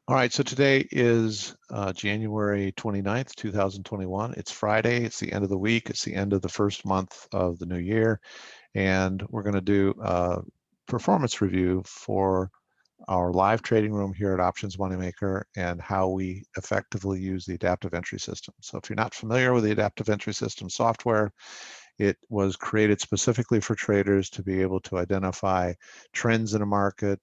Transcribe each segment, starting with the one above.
All right, so today is January 29th, 2021. It's Friday, it's the end of the week, it's the end of the first month of the new year, and we're going to do a performance review for our live trading room here at Options Moneymaker and how we effectively use the adaptive entry system. So if you're not familiar with the adaptive entry system software, it was created specifically for traders to be able to identify trends in a market,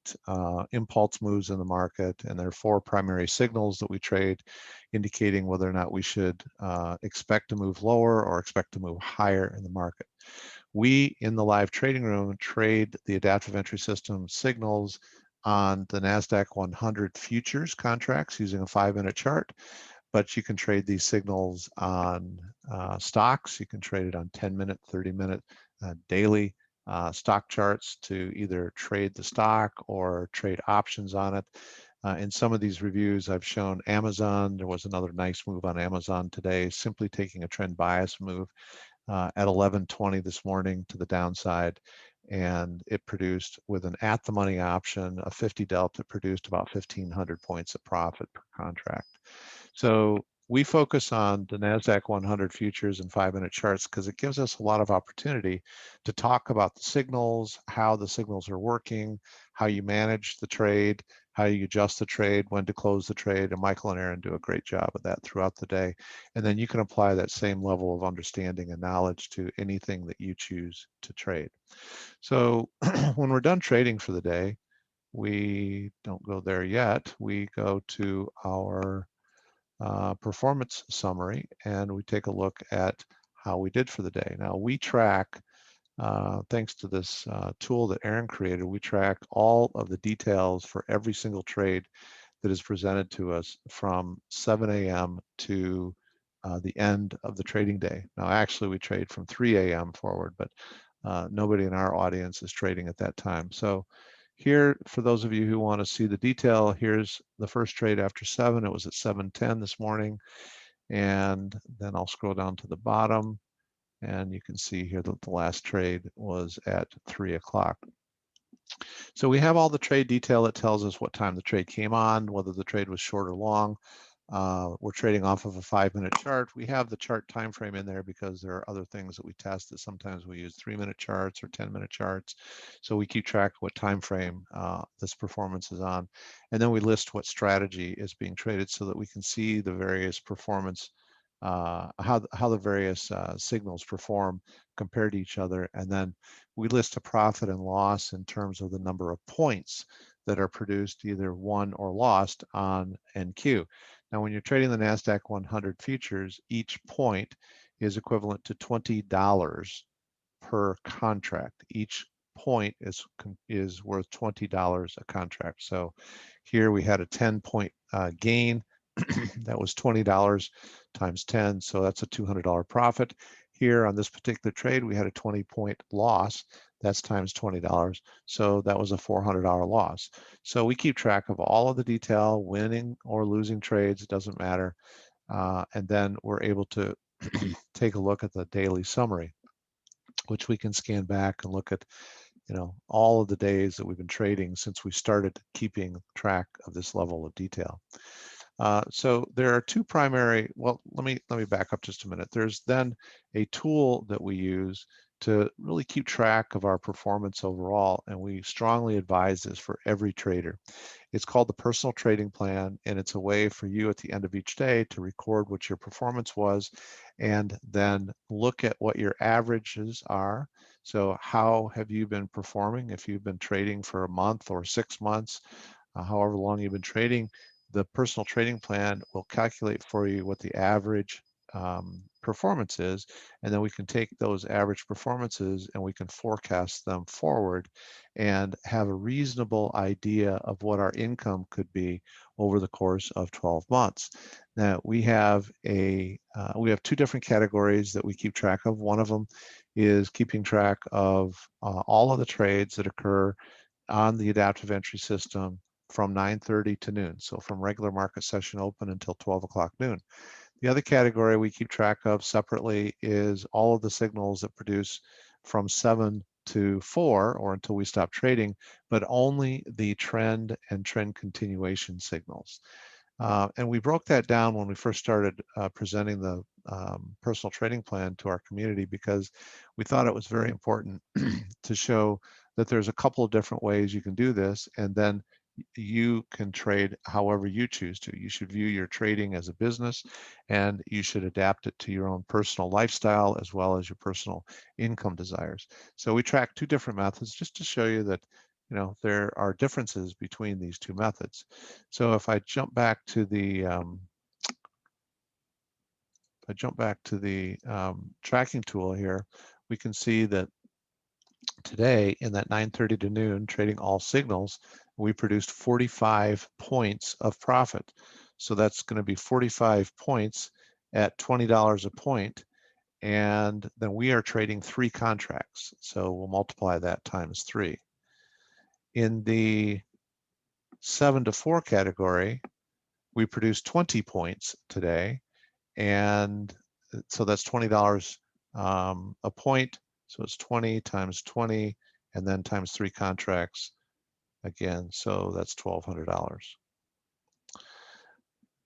impulse moves in the market, and there are four primary signals that we trade, indicating whether or not we should expect to move lower or expect to move higher in the market. We, in the live trading room, trade the adaptive entry system signals on the NASDAQ 100 futures contracts using a 5-minute chart, but you can trade these signals on stocks. You can trade it on 10-minute, 30-minute, daily stock charts to either trade the stock or trade options on it. In some of these reviews, I've shown Amazon. There was another nice move on Amazon today, simply taking a trend bias move at 11:20 this morning to the downside, and it produced, with an at-the-money option, a 50 delta, produced about 1,500 points of profit per contract. So we focus on the NASDAQ 100 futures and 5-minute charts because it gives us a lot of opportunity to talk about the signals, how the signals are working, how you manage the trade, how you adjust the trade, when to close the trade. And Michael and Aaron do a great job of that throughout the day. And then you can apply that same level of understanding and knowledge to anything that you choose to trade. So when we're done trading for the day, we don't go there yet. We go to our performance summary, and we take a look at how we did for the day. Now we track, thanks to this tool that Aaron created, we track all of the details for every single trade that is presented to us from 7 a.m. to the end of the trading day. Now actually we trade from 3 a.m. forward, but nobody in our audience is trading at that time. So here, for those of you who want to see the detail, here's the first trade after 7. It was at 7:10 this morning. And then I'll scroll down to the bottom, and you can see here that the last trade was at 3 o'clock. So we have all the trade detail that tells us what time the trade came on, whether the trade was short or long. We're trading off of a 5-minute chart. We have the chart time frame in there because there are other things that we test that sometimes we use 3-minute charts or 10-minute charts. So we keep track of what time frame this performance is on. And then we list what strategy is being traded so that we can see the various performance, how the various signals perform compared to each other. And then we list a profit and loss in terms of the number of points that are produced, either won or lost, on NQ. Now, when you're trading the NASDAQ 100 futures, each point is equivalent to $20 per contract. Each point is worth $20 a contract. So here we had a 10-point gain. That was $20 times 10, so that's a $200 profit. Here on this particular trade, we had a 20-point loss. That's times $20, so that was a $400 loss. So we keep track of all of the detail, winning or losing trades, it doesn't matter. And then we're able to take a look at the daily summary, which we can scan back and look at, all of the days that we've been trading since we started keeping track of this level of detail. So there are two primary, well, let me back up just a minute. There's then a tool that we use to really keep track of our performance overall, and we strongly advise this for every trader. It's called the Personal Trading Plan, and it's a way for you at the end of each day to record what your performance was and then look at what your averages are. So how have you been performing? If you've been trading for a month or 6 months, however long you've been trading, the Personal Trading Plan will calculate for you what the average performance is, and then we can take those average performances and we can forecast them forward and have a reasonable idea of what our income could be over the course of 12 months. Now we have two different categories that we keep track of. One of them is keeping track of all of the trades that occur on the adaptive entry system from 9:30 to noon. So from regular market session open until 12 o'clock noon. The other category we keep track of separately is all of the signals that produce from 7 to 4 or until we stop trading, but only the trend and trend continuation signals. And we broke that down when we first started presenting the personal trading plan to our community, because we thought it was very important to show that there's a couple of different ways you can do this, and then you can trade however you choose to. You should view your trading as a business, and you should adapt it to your own personal lifestyle as well as your personal income desires. So we track two different methods just to show you that there are differences between these two methods. So if I jump back to the tracking tool here, we can see that today in that 9:30 to noon trading all signals, we produced 45 points of profit. So that's going to be 45 points at $20 a point, and then we are trading 3 contracts. So we'll multiply that times 3. In the 7 to 4 category, we produced 20 points today, and so that's $20 a point. So it's 20 times 20, and then times 3 contracts again. So that's $1,200.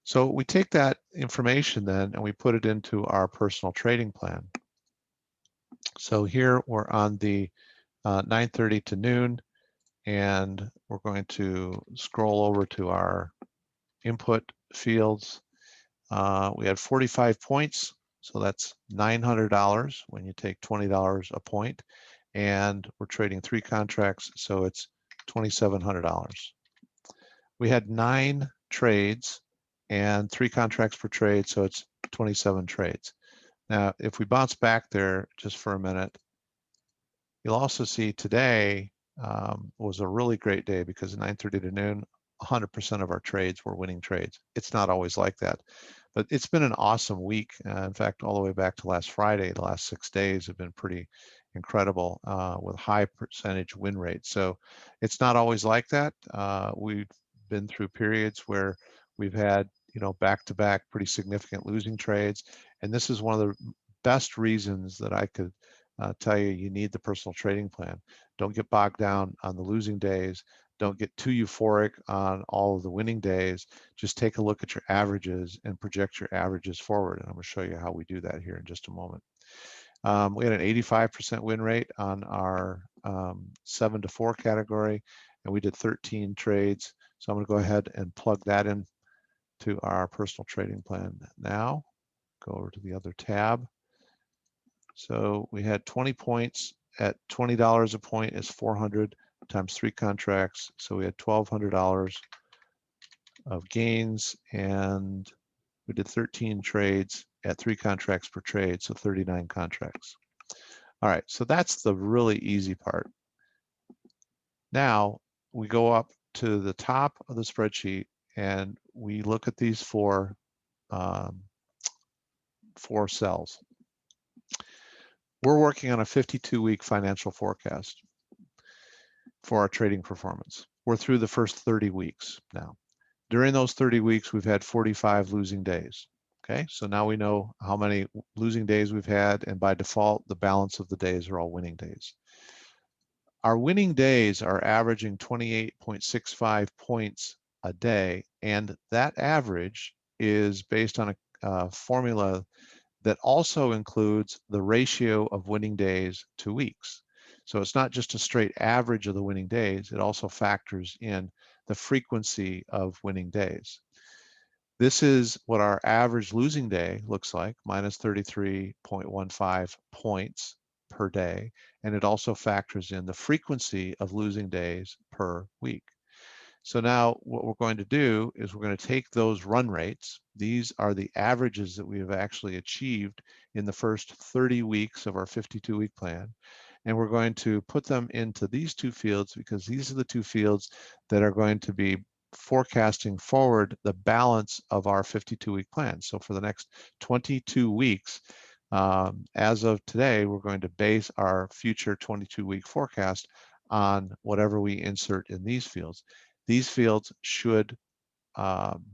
So we take that information then and we put it into our personal trading plan. So here we're on the 9:30 to noon, and we're going to scroll over to our input fields. We had 45 points, so that's $900 when you take $20 a point, and we're trading 3 contracts, so it's $2,700. We had 9 trades and 3 contracts per trade, so it's 27 trades. Now, if we bounce back there just for a minute, you'll also see today was a really great day, because at 9:30 to noon, 100% of our trades were winning trades. It's not always like that, but it's been an awesome week. In fact, all the way back to last Friday, the last 6 days have been pretty incredible with high percentage win rates. So it's not always like that. We've been through periods where we've had back-to-back pretty significant losing trades, and this is one of the best reasons that I could tell you need the personal trading plan. Don't get bogged down on the losing days. Don't get too euphoric on all of the winning days. Just take a look at your averages and project your averages forward. And I'm going to show you how we do that here in just a moment. We had an 85% win rate on our 7 to 4 category, and we did 13 trades. So I'm going to go ahead and plug that in to our personal trading plan now. Go over to the other tab. So we had 20 points at $20 a point is 400 times 3 contracts. So we had $1,200 of gains, and we did 13 trades at 3 contracts per trade, so 39 contracts. All right, so that's the really easy part. Now we go up to the top of the spreadsheet and we look at these 4 cells. We're working on a 52-week financial forecast for our trading performance. We're through the first 30 weeks now. During those 30 weeks, we've had 45 losing days. Okay, so now we know how many losing days we've had, and by default, the balance of the days are all winning days. Our winning days are averaging 28.65 points a day, and that average is based on a formula that also includes the ratio of winning days to weeks. So it's not just a straight average of the winning days, it also factors in the frequency of winning days. This is what our average losing day looks like, minus 33.15 points per day, and it also factors in the frequency of losing days per week. So now what we're going to do is we're going to take those run rates. These are the averages that we have actually achieved in the first 30 weeks of our 52-week plan. And we're going to put them into these 2 fields, because these are the 2 fields that are going to be forecasting forward the balance of our 52-week plan. So for the next 22 weeks, as of today, we're going to base our future 22-week forecast on whatever we insert in these fields. These fields should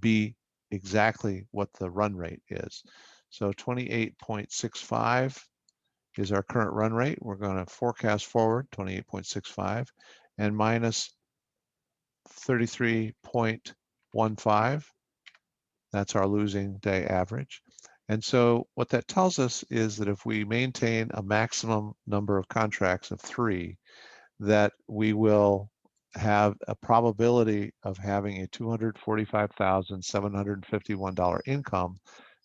be exactly what the run rate is. So 28.65 is our current run rate. We're going to forecast forward 28.65 and minus 33.15. That's our losing day average. And so what that tells us is that if we maintain a maximum number of contracts of 3, that we will have a probability of having a $245,751 income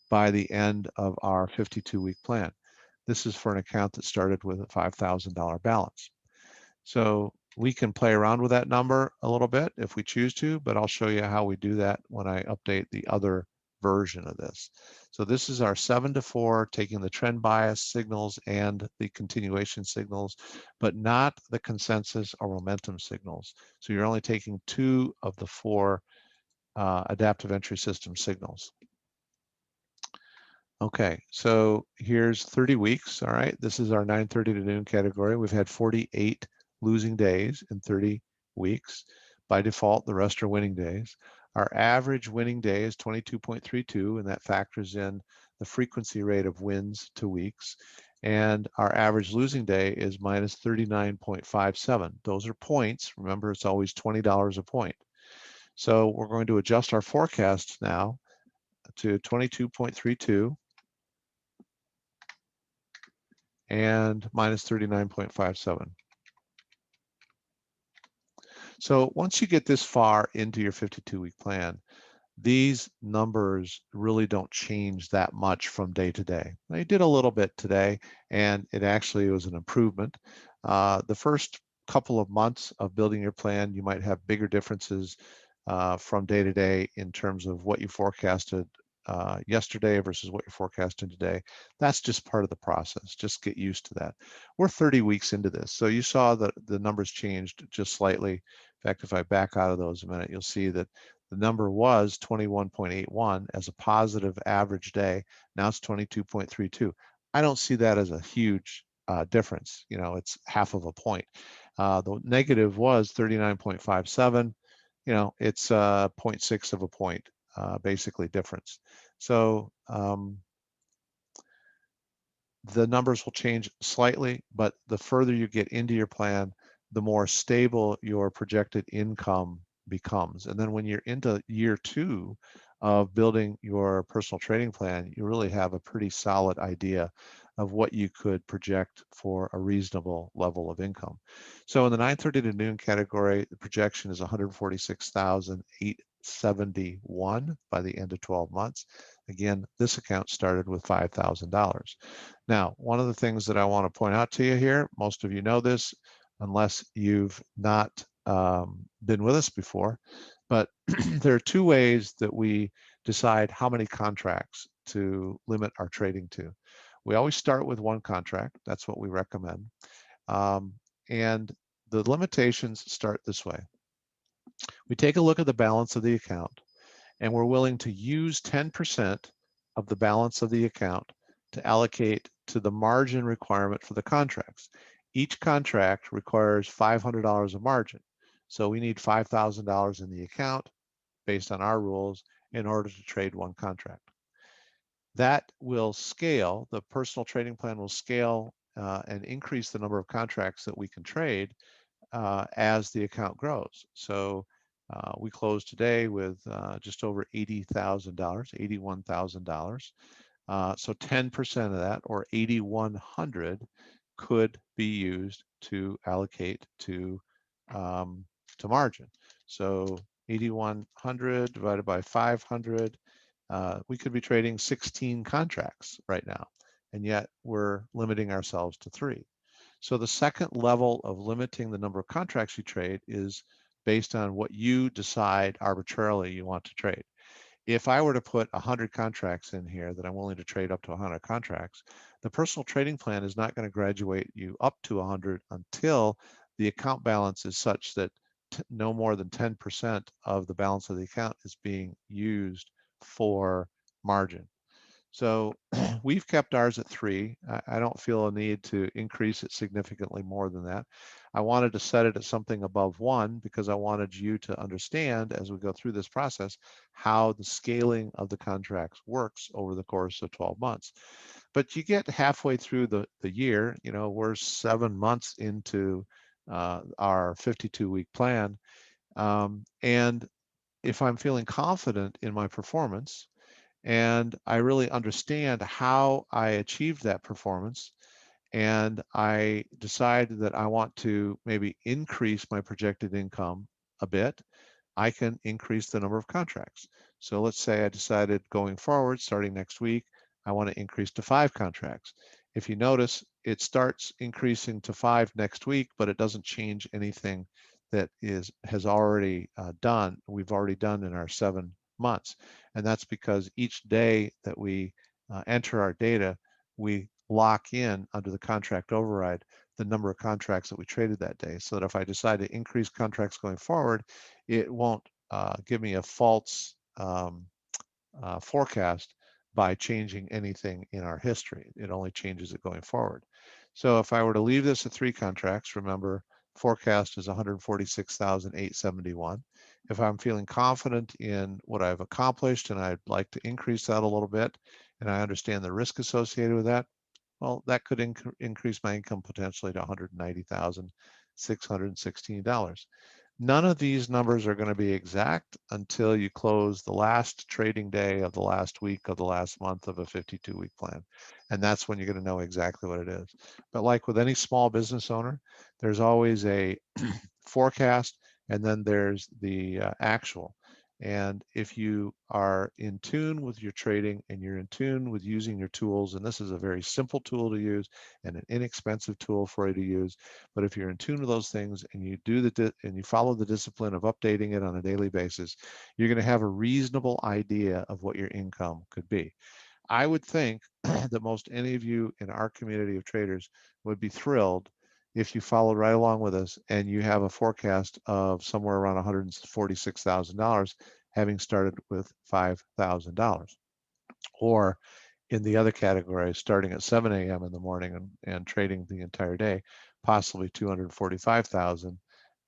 by the end of our 52-week plan. This is for an account that started with a $5,000 balance. So we can play around with that number a little bit if we choose to, but I'll show you how we do that when I update the other version of this. So this is our 7 to 4, taking the trend bias signals and the continuation signals, but not the consensus or momentum signals. So you're only taking 2 of the 4 adaptive entry system signals. Okay, so here's 30 weeks. All right, this is our 9:30 to noon category. We've had 48 losing days in 30 weeks. By default, the rest are winning days. Our average winning day is 22.32, and that factors in the frequency rate of wins to weeks. And our average losing day is minus 39.57. Those are points. Remember, it's always $20 a point. So we're going to adjust our forecast now to 22.32. and minus 39.57. So once you get this far into your 52-week plan, these numbers really don't change that much from day to day. They did a little bit today, and it actually was an improvement. The first couple of months of building your plan, you might have bigger differences from day to day in terms of what you forecasted yesterday versus what you're forecasting today. That's just part of the process. Just get used to that. We're 30 weeks into this. So you saw that the numbers changed just slightly. In fact, if I back out of those a minute, you'll see that the number was 21.81 as a positive average day. Now it's 22.32. I don't see that as a huge difference. You know, it's half of a point. The negative was 39.57. You know, it's 0.6 of a point. Basically difference. So the numbers will change slightly, but the further you get into your plan, the more stable your projected income becomes. And then when you're into year 2 of building your personal trading plan, you really have a pretty solid idea of what you could project for a reasonable level of income. So in the 9:30 to noon category, the projection is 146,871 by the end of 12 months. Again, this account started with $5,000. Now, one of the things that I want to point out to you here, most of you know this, unless you've not been with us before, but there are 2 ways that we decide how many contracts to limit our trading to. We always start with 1 contract. That's what we recommend. And the limitations start this way. We take a look at the balance of the account, and we're willing to use 10% of the balance of the account to allocate to the margin requirement for the contracts. Each contract requires $500 of margin. So we need $5,000 in the account based on our rules in order to trade 1 contract. That will scale, the personal trading plan will scale and increase the number of contracts that we can trade as the account grows. So we closed today with just over $80,000, $81,000. So 10% of that, or 8,100, could be used to allocate to margin. So 8,100 divided by 500, we could be trading 16 contracts right now, and yet we're limiting ourselves to 3. So the second level of limiting the number of contracts you trade is based on what you decide arbitrarily you want to trade. If I were to put 100 contracts in here that I'm willing to trade up to 100 contracts, the personal trading plan is not going to graduate you up to 100 until the account balance is such that no more than 10% of the balance of the account is being used for margin. So we've kept ours at 3. I don't feel a need to increase it significantly more than that. I wanted to set it at something above 1 because I wanted you to understand as we go through this process how the scaling of the contracts works over the course of 12 months. But you get halfway through the year, you know, we're 7 months into our 52-week plan. And if I'm feeling confident in my performance and I really understand how I achieved that performance, and I decide that I want to maybe increase my projected income a bit, I can increase the number of contracts. So let's say I decided going forward, starting next week, I want to increase to 5 contracts. If you notice, it starts increasing to 5 next week, but it doesn't change anything that has already we've already done in our 7 months. And that's because each day that we enter our data, we lock in under the contract override the number of contracts that we traded that day, so that if I decide to increase contracts going forward, it won't give me a false forecast by changing anything in our history. It only changes it going forward. So if I were to leave this at 3 contracts, remember, forecast is 146,871. If I'm feeling confident in what I've accomplished and I'd like to increase that a little bit, and I understand the risk associated with that, well, that could increase my income potentially to $190,616. None of these numbers are going to be exact until you close the last trading day of the last week of the last month of a 52-week plan. And that's when you're going to know exactly what it is. But like with any small business owner, there's always a forecast, and then there's the actual. And if you are in tune with your trading and you're in tune with using your tools, and this is a very simple tool to use and an inexpensive tool for you to use, but if you're in tune with those things and you do and you follow the discipline of updating it on a daily basis, you're going to have a reasonable idea of what your income could be. I would think that most any of you in our community of traders would be thrilled if you followed right along with us and you have a forecast of somewhere around $146,000, having started with $5,000. Or in the other category, starting at 7 a.m. in the morning and trading the entire day, possibly 245,000.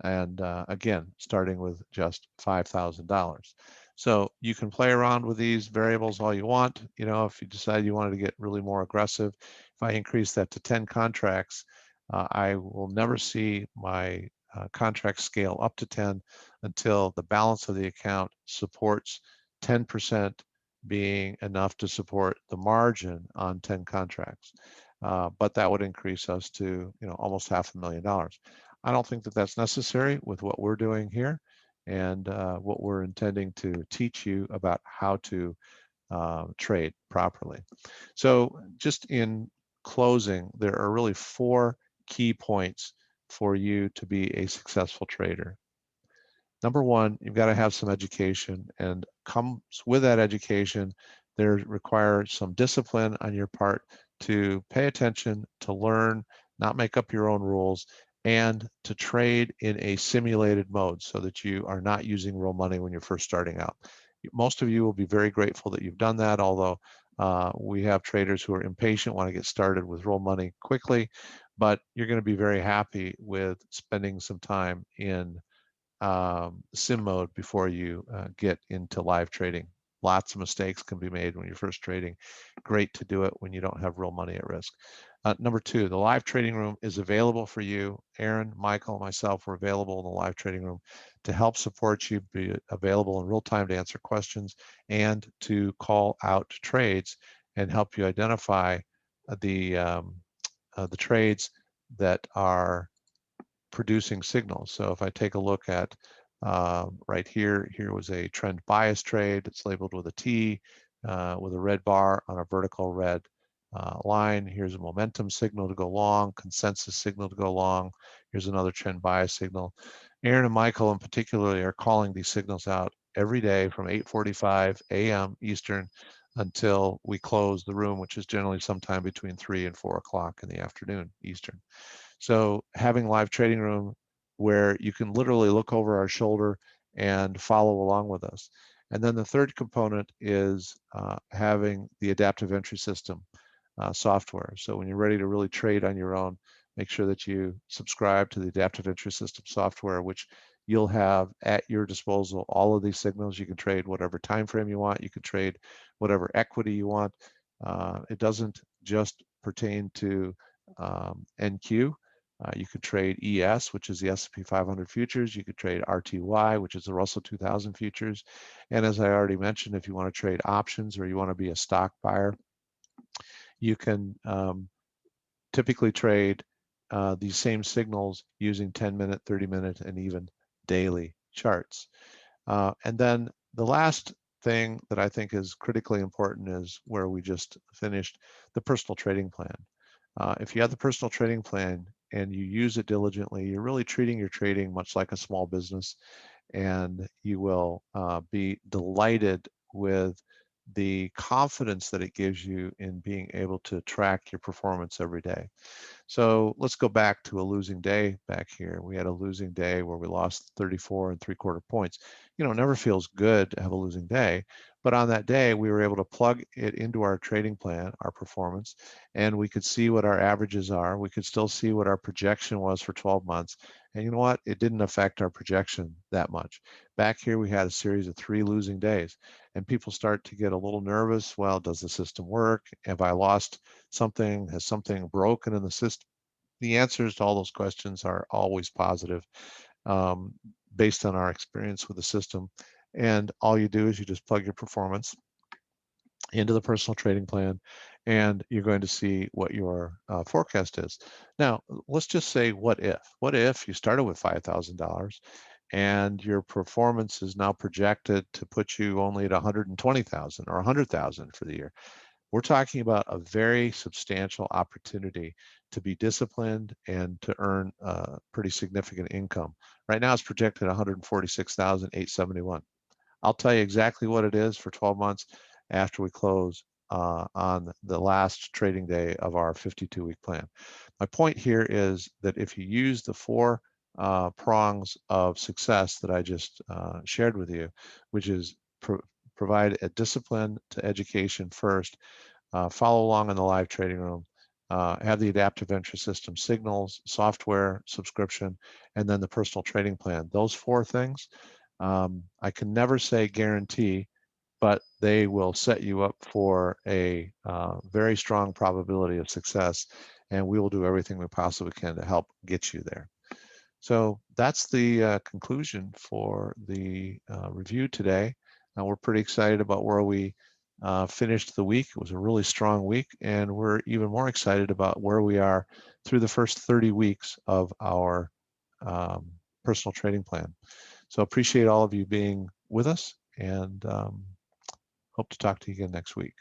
And again, starting with just $5,000. So you can play around with these variables all you want. You know, if you decide you wanted to get really more aggressive, if I increase that to 10 contracts, I will never see my contract scale up to 10 until the balance of the account supports 10% being enough to support the margin on 10 contracts. But that would increase us to, you know, almost $500,000. I don't think that that's necessary with what we're doing here and what we're intending to teach you about how to trade properly. So just in closing, there are really 4 key points for you to be a successful trader. Number one, you've got to have some education, and comes with that education, there requires some discipline on your part to pay attention, to learn, not make up your own rules, and to trade in a simulated mode so that you are not using real money when you're first starting out. Most of you will be very grateful that you've done that, although we have traders who are impatient, want to get started with real money quickly, but you're going to be very happy with spending some time in sim mode before you get into live trading. Lots of mistakes can be made when you're first trading. Great to do it when you don't have real money at risk. Number 2, the live trading room is available for you. Aaron, Michael, and myself are available in the live trading room to help support you, be available in real time to answer questions and to call out trades and help you identify the trades that are producing signals. So if I take a look at right here, here was a trend bias trade. It's labeled with a T with a red bar on a vertical red line. Here's a momentum signal to go long, consensus signal to go long. Here's another trend bias signal. Aaron and Michael in particular are calling these signals out every day from 8:45 a.m. Eastern until we close the room, which is generally sometime between 3 and 4 o'clock in the afternoon Eastern. So having live trading room where you can literally look over our shoulder and follow along with us. And then the third component is having the adaptive entry system software. So when you're ready to really trade on your own, make sure that you subscribe to the Adaptive Entry System software, which you'll have at your disposal all of these signals. You can trade whatever time frame you want. You can trade whatever equity you want. It doesn't just pertain to NQ. You could trade ES, which is the S&P 500 futures. You could trade RTY, which is the Russell 2000 futures. And as I already mentioned, if you want to trade options or you want to be a stock buyer, you can typically trade these same signals using 10-minute, 30-minute, and even daily charts. And then the last thing that I think is critically important is where we just finished, the personal trading plan. If you have the personal trading plan and you use it diligently, you're really treating your trading much like a small business, and you will be delighted with the confidence that it gives you in being able to track your performance every day. So let's go back to a losing day back here. We had a losing day where we lost 34 3/4 points. You know, it never feels good to have a losing day, but on that day, we were able to plug it into our trading plan, our performance, and we could see what our averages are. We could still see what our projection was for 12 months. And you know what? It didn't affect our projection that much. Back here, we had a series of 3 losing days, and people start to get a little nervous. Well, does the system work? Have I lost something? Has something broken in the system? The answers to all those questions are always positive, based on our experience with the system. And all you do is you just plug your performance into the personal trading plan, and you're going to see what your forecast is. Now, let's just say, what if? What if you started with $5,000 and your performance is now projected to put you only at 120,000 or 100,000 for the year? We're talking about a very substantial opportunity to be disciplined and to earn pretty significant income. Right now it's projected 146,871. I'll tell you exactly what it is for 12 months after we close on the last trading day of our 52-week plan. My point here is that if you use the 4 prongs of success that I just shared with you, which is provide a discipline to education first, follow along in the live trading room, have the Adaptive Entry System signals, software, subscription, and then the personal trading plan. Those 4 things, I can never say guarantee, but they will set you up for a very strong probability of success, and we will do everything we possibly can to help get you there. So that's the conclusion for the review today. We're pretty excited about where we finished the week. It was a really strong week, and we're even more excited about where we are through the first 30 weeks of our personal trading plan. So appreciate all of you being with us, and hope to talk to you again next week.